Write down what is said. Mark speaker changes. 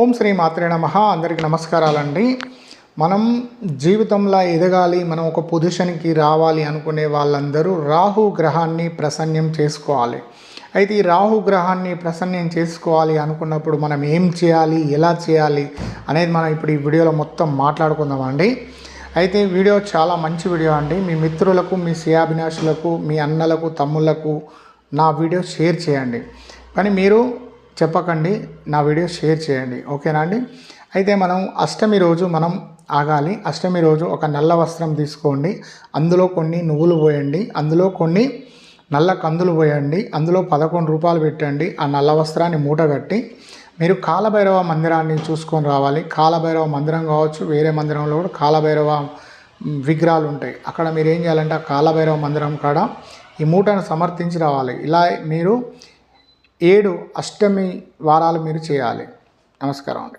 Speaker 1: ఓం శ్రీ మాత్రే నమః. అందరికీ నమస్కారాలండి. మనం జీవితంలో ఎదగాలి, మనం ఒక పొజిషన్కి రావాలి అనుకునే వాళ్ళందరూ రాహు గ్రహాన్ని ప్రసన్నం చేసుకోవాలి. అయితే ఈ రాహు గ్రహాన్ని ప్రసన్నం చేసుకోవాలి అనుకున్నప్పుడు మనం ఏం చేయాలి, ఎలా చేయాలి అనేది మనం ఇప్పుడు ఈ వీడియోలో మొత్తం మాట్లాడుకుందామండి. అయితే వీడియో చాలా మంచి వీడియో అండి. మీ మిత్రులకు, మీ శ్రేయాభిలాషులకు, మీ అన్నలకు, తమ్ముళ్లకు నా వీడియో షేర్ చేయండి. కానీ మీరు చెప్పకండి, నా వీడియో షేర్ చేయండి, ఓకేనా అండి. అయితే మనం అష్టమి రోజు మనం ఆగాలి. అష్టమి రోజు ఒక నల్ల వస్త్రం తీసుకోండి, అందులో కొన్ని నువ్వులు పోయండి, అందులో కొన్ని నల్ల కందులు పోయండి, అందులో 11 రూపాయలు పెట్టండి. ఆ నల్ల వస్త్రాన్ని మూట కట్టి మీరు కాలభైరవ మందిరాన్ని చూసుకొని రావాలి. కాలభైరవ మందిరం కావచ్చు, వేరే మందిరంలో కూడా కాలభైరవ విగ్రహాలు ఉంటాయి. అక్కడ మీరు ఏం చేయాలంటే ఆ కాలభైరవ మందిరం కాడ ఈ మూటను సమర్పించి రావాలి. ఇలా మీరు 7 అష్టమి వారాలు మీరు చేయాలి. నమస్కారం అండి.